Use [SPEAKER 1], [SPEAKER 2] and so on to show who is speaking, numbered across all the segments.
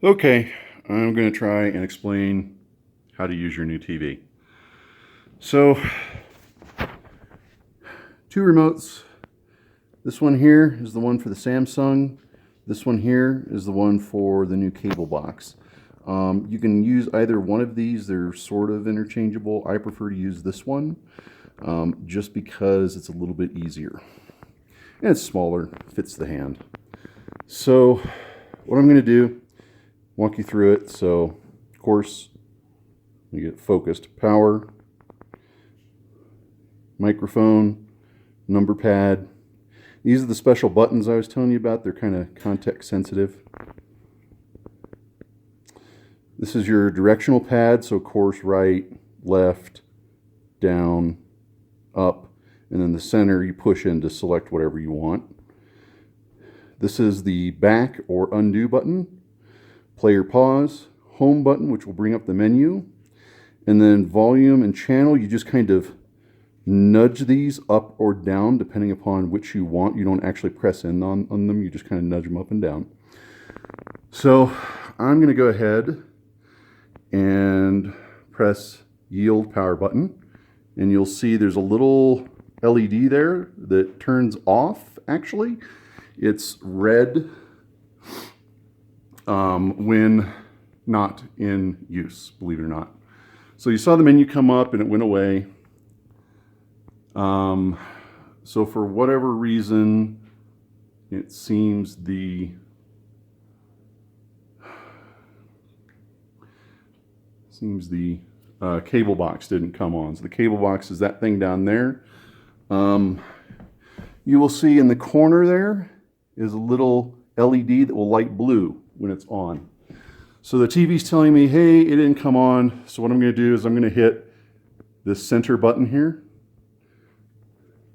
[SPEAKER 1] Okay, I'm going to try and explain how to use your new TV. So, two remotes. This one here is the one for the Samsung. This one here is the one for the new cable box. You can use either one of these. They're sort of interchangeable. I prefer to use this one just because it's a little bit easier. And it's smaller, fits the hand. So, what I'm going to do, walk you through it. So, of course, you get focused. Power, microphone, number pad. These are the special buttons I was telling you about. They're kind of context sensitive. This is your directional pad, so course right, left, down, up, and then the center you push in to select whatever you want. This is the back or undo button, play or pause, home button, which will bring up the menu, and then volume and channel, you just kind of nudge these up or down depending upon which you want. You don't actually press in on them, you just kind of nudge them up and down. So I'm going to go ahead and press yield power button, and you'll see there's a little LED there that turns off. Actually, it's red when not in use, believe it or not. So you saw the menu come up and it went away. So for whatever reason, it seems the cable box didn't come on. So the cable box is that thing down there. You will see in the corner there is a little LED that will light blue when it's on. So the TV's telling me, hey, it didn't come on. So what I'm going to do is I'm going to hit this center button here.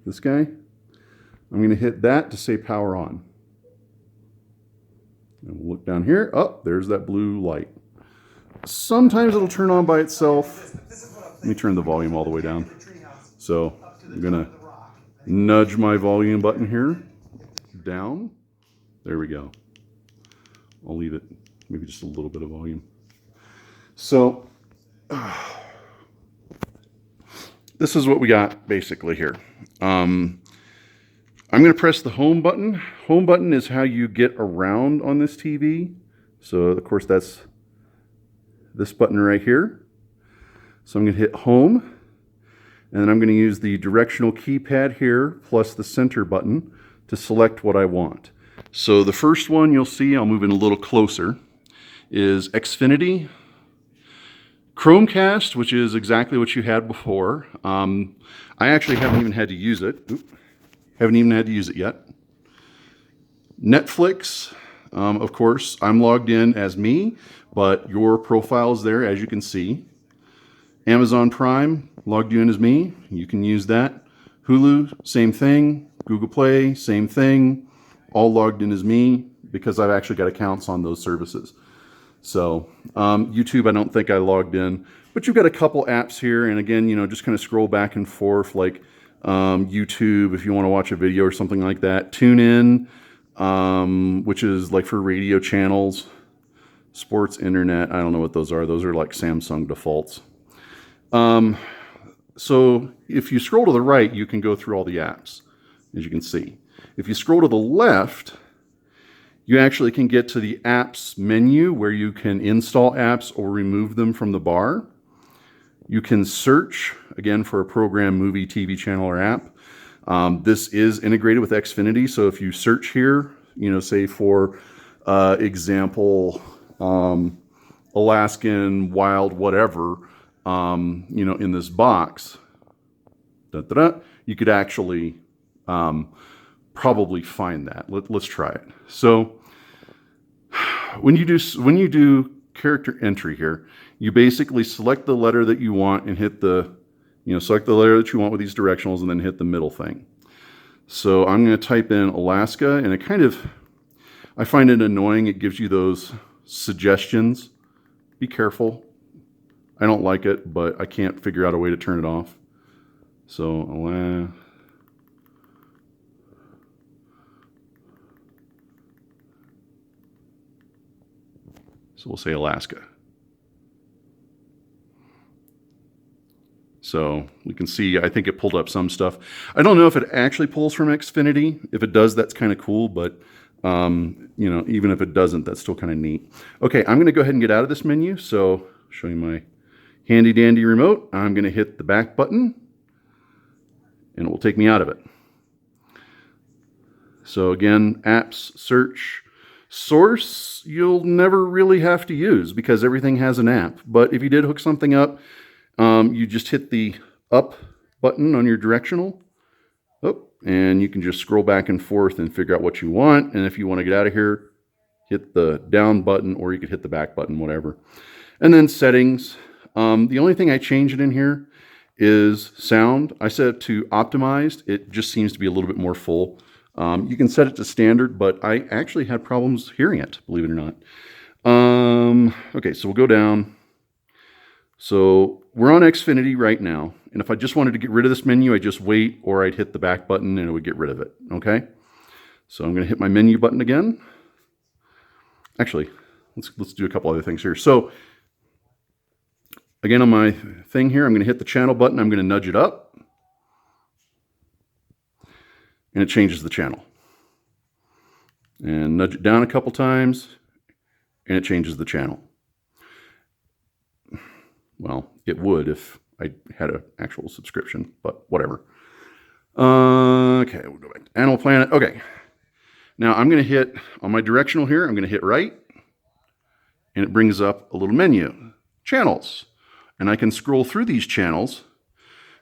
[SPEAKER 1] This guy. I'm going to hit that to say power on. And we'll look down here. Oh, there's that blue light. Sometimes it'll turn on by itself. Let me turn the volume all the way down. So I'm going to nudge my volume button here down. There we go. I'll leave it maybe just a little bit of volume. So this is what we got basically here. I'm going to press the home button. Home button is how you get around on this TV. So of course that's this button right here. So I'm going to hit home, and then I'm going to use the directional keypad here plus the center button to select what I want. So the first one you'll see, I'll move in a little closer, is Xfinity. Chromecast, which is exactly what you had before. I actually haven't even had to use it. Haven't even had to use it yet. Netflix, of course, I'm logged in as me, but your profile is there, as you can see. Amazon Prime, logged you in as me. You can use that. Hulu, same thing. Google Play, same thing. All logged in as me because I've actually got accounts on those services. So YouTube, I don't think I logged in, but you've got a couple apps here. And again, just kind of scroll back and forth, like YouTube, if you want to watch a video or something like that. TuneIn, which is like for radio channels. Sports Internet, I don't know what those are. Those are like Samsung defaults. So if you scroll to the right, you can go through all the apps, as you can see. If you scroll to the left, you actually can get to the apps menu where you can install apps or remove them from the bar. You can search, again, for a program, movie, TV channel, or app. This is integrated with Xfinity, so if you search here, say for example, Alaskan wild whatever, in this box, you could actually probably find that. Let's try it. So when you do character entry here, you basically select the letter that you want and hit the, select the letter that you want with these directionals and then hit the middle thing. So I'm going to type in Alaska, and I find it annoying. It gives you those suggestions. Be careful. I don't like it, but I can't figure out a way to turn it off. So So we'll say Alaska. So we can see, I think it pulled up some stuff. I don't know if it actually pulls from Xfinity. If it does, that's kind of cool, but you know, even if it doesn't, that's still kind of neat. Okay, I'm gonna go ahead and get out of this menu. So I'll show you my handy dandy remote. I'm gonna hit the back button and it will take me out of it. So again, apps, search, source, you'll never really have to use because everything has an app. But if you did hook something up, you just hit the up button on your directional, and you can just scroll back and forth and figure out what you want. And if you want to get out of here, hit the down button, or you could hit the back button, whatever. And then settings. The only thing I changed in here is sound. I set it to optimized. It just seems to be a little bit more full. You can set it to standard, but I actually had problems hearing it, believe it or not. Okay, so we'll go down. So we're on Xfinity right now. And if I just wanted to get rid of this menu, I just wait, or I'd hit the back button and it would get rid of it. Okay. So I'm going to hit my menu button again. Actually, let's do a couple other things here. So again, on my thing here, I'm going to hit the channel button. I'm going to nudge it up and it changes the channel. And nudge it down a couple times and it changes the channel. Well, it would if I had an actual subscription, but whatever. Okay, we'll go back to Animal Planet. Okay, now I'm going to hit, on my directional here, I'm going to hit right, and it brings up a little menu, channels. And I can scroll through these channels,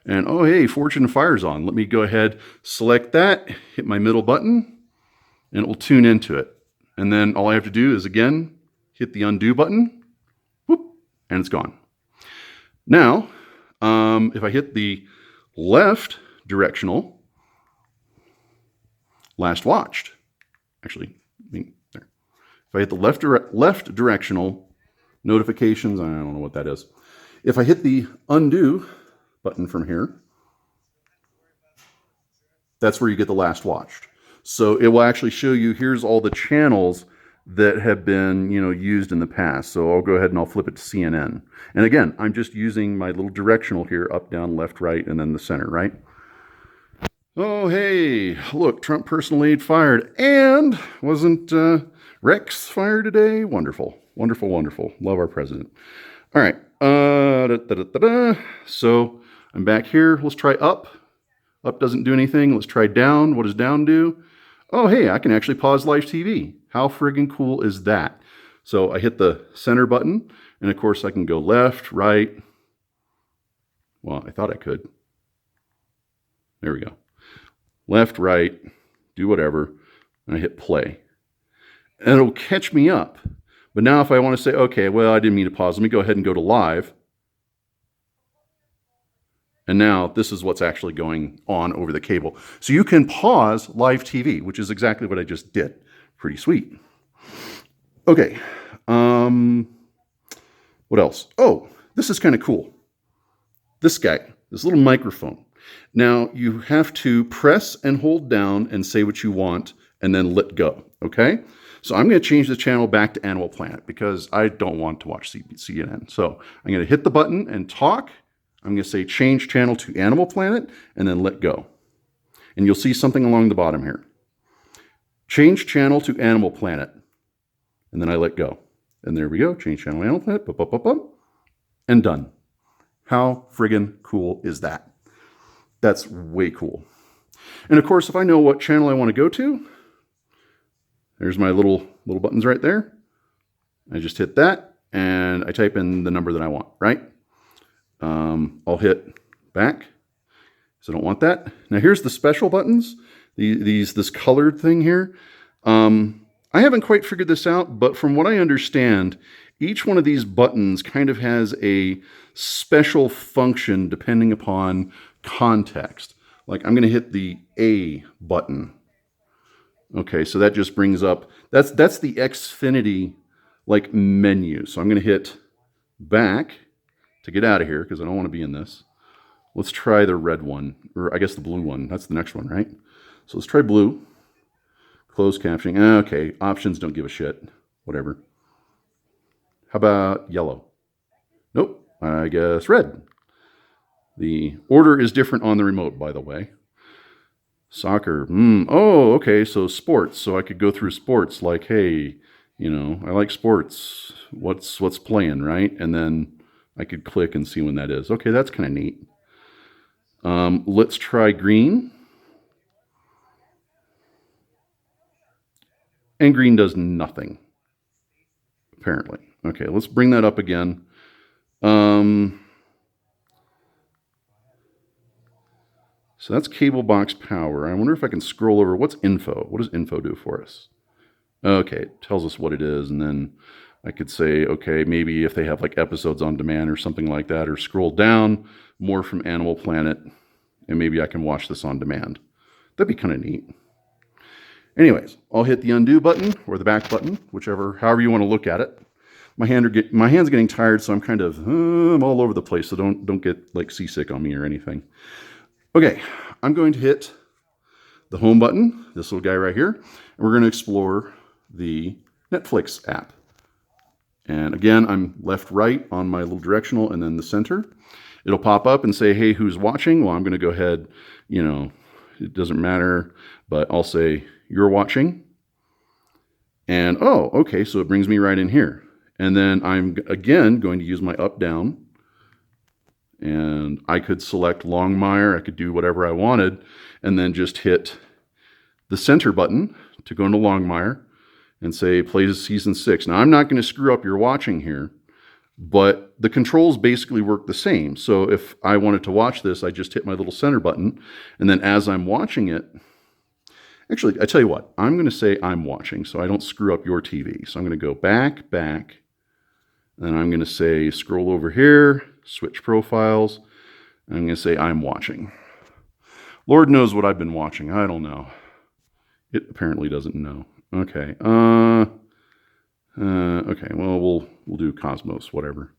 [SPEAKER 1] and oh, hey, Fortune and Fire's on. Let me go ahead, select that, hit my middle button, and it will tune into it. And then all I have to do is, again, hit the undo button, whoop, and it's gone. Now, if I hit the left directional, last watched. Actually, there. If I hit the left directional notifications, I don't know what that is. If I hit the undo button from here, that's where you get the last watched. So it will actually show you, here's all the channels that have been, you know, used in the past. So I'll go ahead and I'll flip it to CNN. And again, I'm just using my little directional here, up, down, left, right, and then the center, right? Oh, hey, look, Trump personal aide fired. And wasn't Rex fired today? Wonderful, wonderful, wonderful. Love our president. All right. So I'm back here. Let's try up. Up doesn't do anything. Let's try down. What does down do? Oh, hey, I can actually pause live TV. How friggin' cool is that? So I hit the center button, and of course I can go left, right. Well, I thought I could. There we go. Left, right, do whatever, and I hit play. And it'll catch me up. But now if I want to say, okay, well, I didn't mean to pause. Let me go ahead and go to live. And now this is what's actually going on over the cable. So you can pause live TV, which is exactly what I just did. Pretty sweet. Okay. What else? Oh, this is kind of cool. This guy, this little microphone. Now you have to press and hold down and say what you want and then let go. Okay. So I'm going to change the channel back to Animal Planet because I don't want to watch CNN. So I'm going to hit the button and talk. I'm going to say change channel to Animal Planet and then let go. And you'll see something along the bottom here. Change channel to Animal Planet. And then I let go. And there we go. Change channel to Animal Planet. Bup, bup, bup, bup, and done. How friggin' cool is that? That's way cool. And of course, if I know what channel I want to go to, there's my little buttons right there. I just hit that and I type in the number that I want, right? I'll hit back, so I don't want that. Now here's the special buttons, this colored thing here. I haven't quite figured this out, but from what I understand, each one of these buttons kind of has a special function depending upon context. Like I'm going to hit the A button. Okay, so that just brings up, that's the Xfinity like menu. So I'm going to hit back to get out of here because I don't want to be in this. Let's try the red one, or I guess the blue one. That's the next one, right? So let's try blue. Closed captioning. Okay, options don't give a shit. Whatever. How about yellow? Nope, I guess red. The order is different on the remote, by the way. Soccer. Oh, okay, so sports. So I could go through sports like, hey, I like sports. What's playing, right? And then I could click and see when that is. Okay, that's kind of neat. Let's try green. And green does nothing, apparently. Okay, let's bring that up again. So that's cable box power. I wonder if I can scroll over. What's info? What does info do for us? Okay, it tells us what it is, and then I could say, okay, maybe if they have like episodes on demand or something like that, or scroll down, more from Animal Planet, and maybe I can watch this on demand. That'd be kind of neat. Anyways, I'll hit the undo button or the back button, however you want to look at it. My hand's getting tired, so I'm kind of I'm all over the place. So don't get like seasick on me or anything. Okay, I'm going to hit the home button, this little guy right here, and we're going to explore the Netflix app. And again, I'm left, right on my little directional and then the center. It'll pop up and say, hey, who's watching? Well, I'm going to go ahead, it doesn't matter, but I'll say you're watching. And oh, okay, so it brings me right in here. And then I'm again going to use my up down. And I could select Longmire, I could do whatever I wanted, and then just hit the center button to go into Longmire and say play season 6. Now I'm not going to screw up your watching here, but the controls basically work the same. So if I wanted to watch this, I just hit my little center button, and then as I'm watching it, actually, I tell you what, I'm going to say I'm watching so I don't screw up your TV. So I'm going to go back, and I'm going to say scroll over here, switch profiles, and I'm going to say I'm watching. Lord knows what I've been watching. I don't know. It apparently doesn't know. Okay. Okay. Well, we'll do Cosmos, whatever.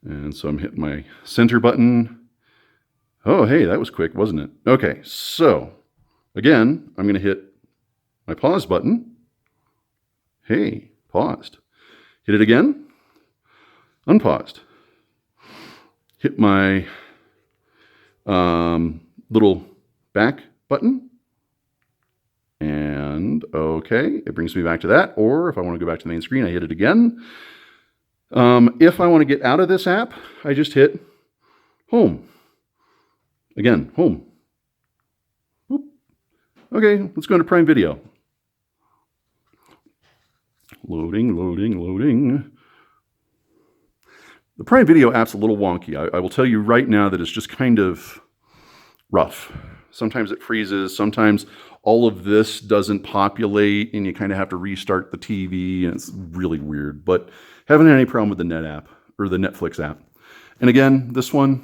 [SPEAKER 1] And so I'm hitting my center button. Oh, hey, that was quick, wasn't it? Okay. So again, I'm going to hit my pause button. Hey, paused. Hit it again. Unpaused. Hit my little back button. And okay, it brings me back to that. Or if I want to go back to the main screen, I hit it again. If I want to get out of this app, I just hit home. Again, home. Boop. Okay, let's go into Prime Video. Loading. The Prime Video app's a little wonky. I will tell you right now that it's just kind of rough. Sometimes it freezes. Sometimes all of this doesn't populate and you kind of have to restart the TV and it's really weird. But haven't had any problem with the Net app or the Netflix app. And again, this one,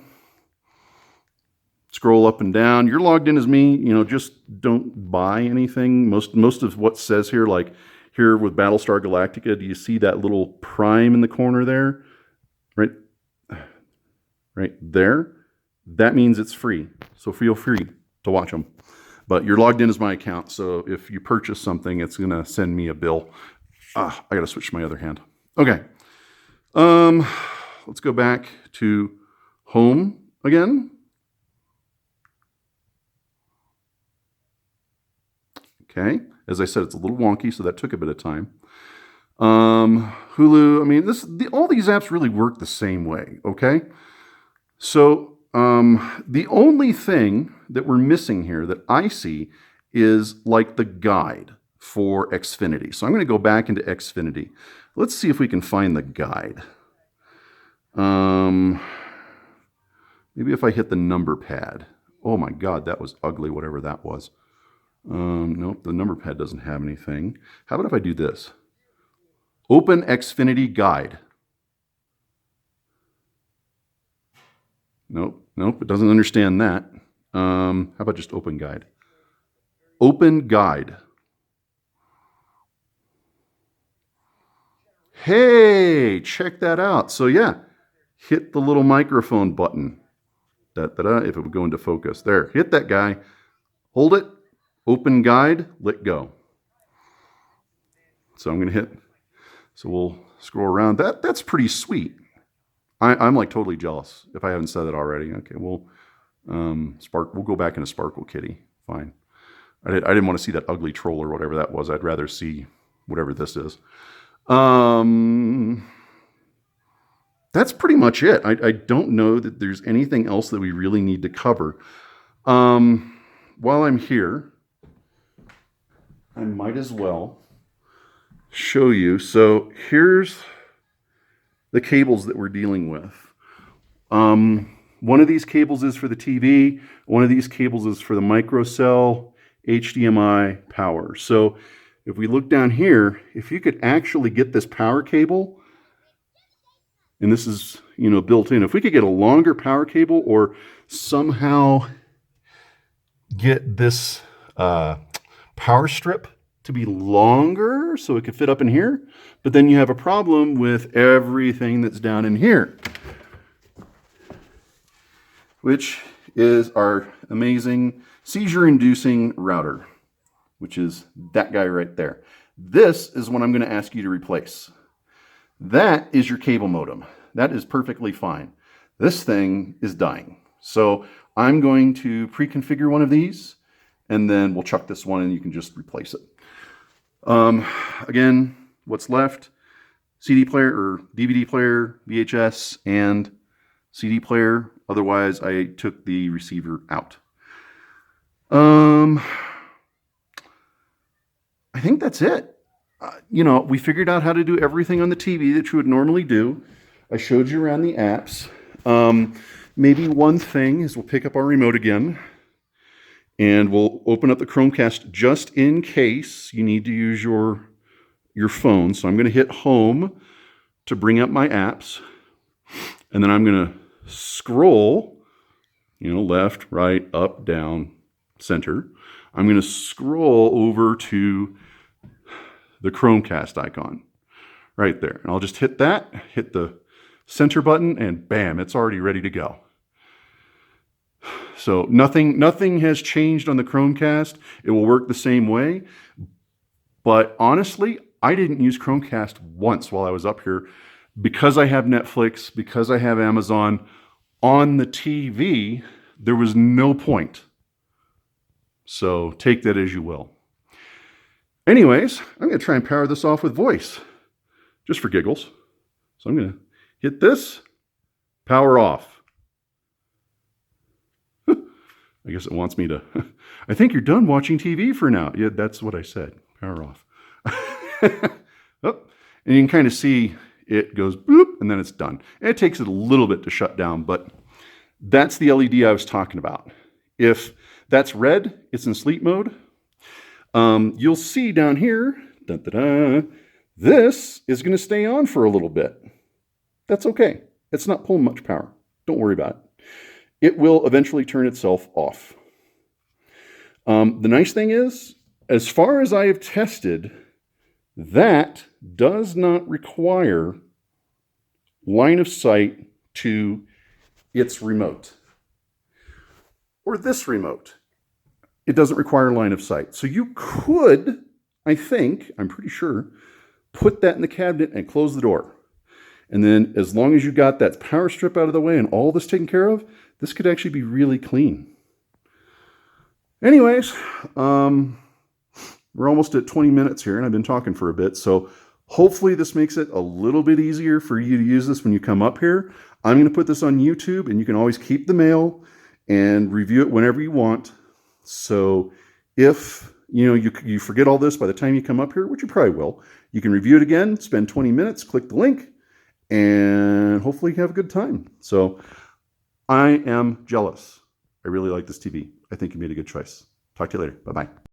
[SPEAKER 1] scroll up and down. You're logged in as me. Just don't buy anything. Most of what says here, like here with Battlestar Galactica, do you see that little Prime in the corner there? Right there, that means it's free. So feel free to watch them. But you're logged in as my account, so if you purchase something, it's going to send me a bill. I got to switch to my other hand. Okay. Let's go back to home again. Okay. As I said, it's a little wonky, so that took a bit of time. Hulu, all these apps really work the same way, okay? So the only thing that we're missing here that I see is like the guide for Xfinity. So I'm going to go back into Xfinity. Let's see if we can find the guide. Maybe if I hit the number pad. Oh my God, that was ugly, whatever that was. Nope, the number pad doesn't have anything. How about if I do this? Open Xfinity Guide. Nope, it doesn't understand that. How about just Open Guide? Open Guide. Hey, check that out. So yeah, hit the little microphone button. Da-da-da, if it would go into focus. There, hit that guy. Hold it. Open Guide, let go. So I'm going to hit So we'll scroll around. That's pretty sweet. I'm like totally jealous if I haven't said that already. Okay, we'll go back into Sparkle Kitty. Fine. I didn't want to see that ugly troll or whatever that was. I'd rather see whatever this is. That's pretty much it. I don't know that there's anything else that we really need to cover. While I'm here, I might as well show you. So here's the cables that we're dealing with. One of these cables is for the TV. One of these cables is for the microcell, HDMI, power. So if we look down here, if you could actually get this power cable, and this is, built in, if we could get a longer power cable or somehow get this power strip to be longer so it could fit up in here, but then you have a problem with everything that's down in here, which is our amazing seizure-inducing router, which is that guy right there. This is what I'm going to ask you to replace. That is your cable modem. That is perfectly fine. This thing is dying. So I'm going to pre-configure one of these, and then we'll chuck this one and you can just replace it. Again, what's left? CD player or DVD player, VHS, and CD player. Otherwise, I took the receiver out. I think that's it. We figured out how to do everything on the TV that you would normally do. I showed you around the apps. Maybe one thing is we'll pick up our remote again and we'll open up the Chromecast just in case you need to use your phone. So I'm going to hit home to bring up my apps, and then I'm going to scroll, left, right, up, down, center. I'm going to scroll over to the Chromecast icon right there. And I'll just hit that, hit the center button, and bam, it's already ready to go. So nothing has changed on the Chromecast. It will work the same way. But honestly, I didn't use Chromecast once while I was up here because I have Netflix, because I have Amazon on the TV. There was no point. So take that as you will. Anyways, I'm going to try and power this off with voice, just for giggles. So I'm going to hit this, power off. I guess it wants me to, I think you're done watching TV for now. Yeah, that's what I said, power off. Oh, and you can kind of see it goes bloop, and then it's done. And it takes it a little bit to shut down, but that's the LED I was talking about. If that's red, it's in sleep mode. You'll see down here, this is going to stay on for a little bit. That's okay. It's not pulling much power. Don't worry about it. It will eventually turn itself off. The nice thing is, as far as I have tested, that does not require line of sight to its remote. Or this remote. It doesn't require line of sight. So you could, I'm pretty sure, put that in the cabinet and close the door. And then as long as you got that power strip out of the way and all this taken care of, this could actually be really clean. Anyways, we're almost at 20 minutes here, and I've been talking for a bit. So hopefully this makes it a little bit easier for you to use this when you come up here. I'm going to put this on YouTube, and you can always keep the mail and review it whenever you want. So if you forget all this by the time you come up here, which you probably will, you can review it again, spend 20 minutes, click the link, and hopefully you have a good time. So I am jealous. I really like this TV. I think you made a good choice. Talk to you later. Bye-bye.